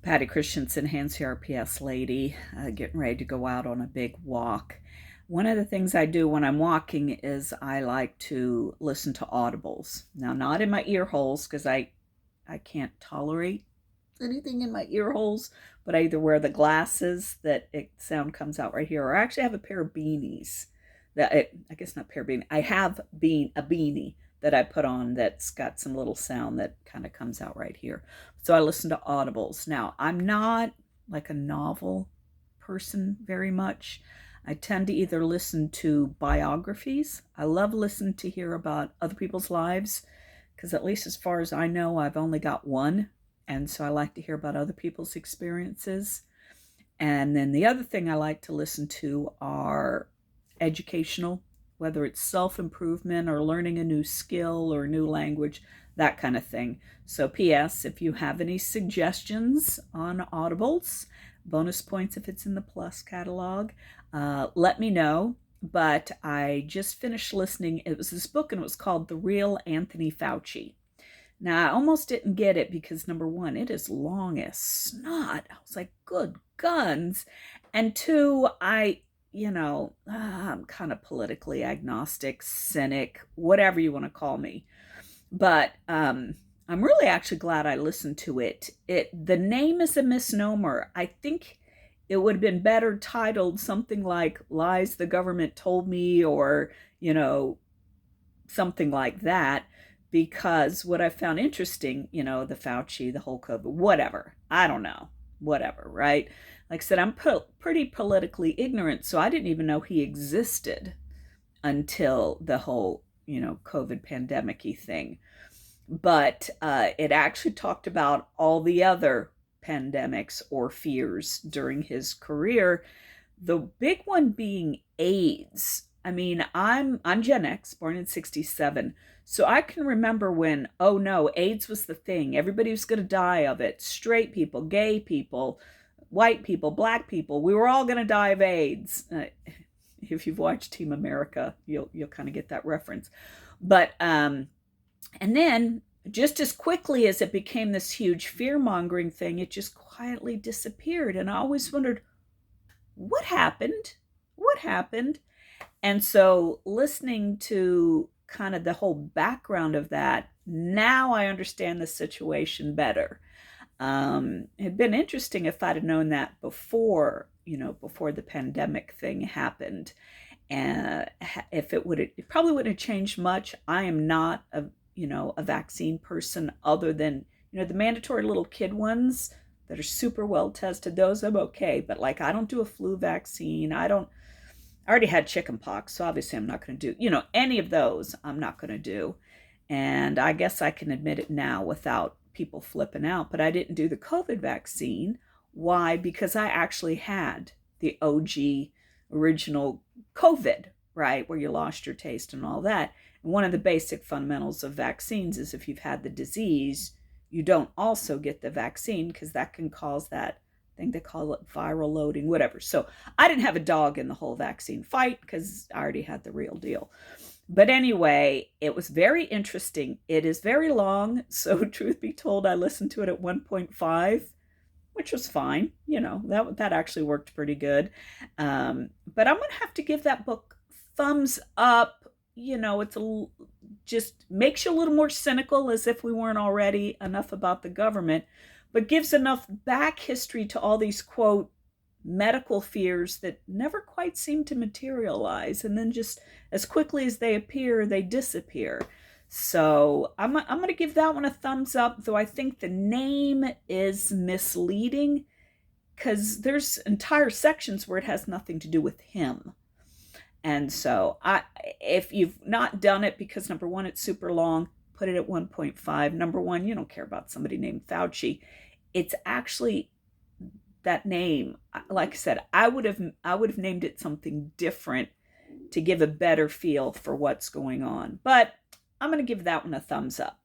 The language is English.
Patty Christensen, hand CRPS lady, getting ready to go out on a big walk. One of the things I do when I'm walking is I like to listen to audibles. Now, not in my ear holes because I can't tolerate anything in my ear holes, but I either wear the glasses that sound comes out right here, or I actually have a pair of beanies I guess not pair of beanie. I have a beanie that I put on that's got some little sound that kind of comes out right here. So I listen to audibles. Now, I'm not like a novel person very much. I tend to either listen to biographies. I love listening to hear about other people's lives because at least as far as I know, I've only got one. And so I like to hear about other people's experiences. And then the other thing I like to listen to are educational, whether it's self-improvement or learning a new skill or a new language, that kind of thing. So P.S. if you have any suggestions on Audibles, bonus points if it's in the Plus catalog, let me know. But I just finished listening. It was this book and it was called The Real Anthony Fauci. Now, I almost didn't get it because number one, it is long as snot. I was like, good guns. And two, I'm kind of politically agnostic, cynic, whatever you want to call me. But I'm really actually glad I listened to it. The name is a misnomer. I think it would have been better titled something like Lies the Government Told Me, or, something like that. Because what I found interesting, the Fauci, the whole COVID, whatever, I don't know, whatever, right? Like I said, I'm pretty politically ignorant, so I didn't even know he existed until the whole, COVID pandemic-y thing. But it actually talked about all the other pandemics or fears during his career. The big one being AIDS. I mean, I'm Gen X, born in 67. So I can remember when, oh no, AIDS was the thing. Everybody was going to die of it. Straight people, gay people, white people, black people. We were all going to die of AIDS. If you've watched Team America, you'll kind of get that reference. But and then just as quickly as it became this huge fear-mongering thing, it just quietly disappeared. And I always wondered, what happened? What happened? And so listening to kind of the whole background of that, now I understand the situation better. It had been interesting if I'd have known that before, before the pandemic thing happened. And if it probably wouldn't have changed much. I am not a vaccine person other than, the mandatory little kid ones that are super well tested. Those I'm okay. But like, I don't do a flu vaccine. I already had chicken pox, so obviously I'm not going to do, any of those I'm not going to do. And I guess I can admit it now without people flipping out, but I didn't do the COVID vaccine. Why? Because I actually had the OG original COVID, right? Where you lost your taste and all that. And one of the basic fundamentals of vaccines is if you've had the disease, you don't also get the vaccine because that can cause that thing they call it viral loading, whatever. So I didn't have a dog in the whole vaccine fight because I already had the real deal. But anyway, it was very interesting. It is very long. So truth be told, I listened to it at 1.5, which was fine. That actually worked pretty good. But I'm going to have to give that book thumbs up. It's just makes you a little more cynical, as if we weren't already enough about the government, but gives enough back history to all these, quote, medical fears that never quite seem to materialize. And then just as quickly as they appear, they disappear. So I'm going to give that one a thumbs up, though I think the name is misleading because there's entire sections where it has nothing to do with him. And so if you've not done it, because number one, it's super long, put it at 1.5. Number one, you don't care about somebody named Fauci. It's actually that name. Like I said, I would have named it something different to give a better feel for what's going on. But I'm going to give that one a thumbs up.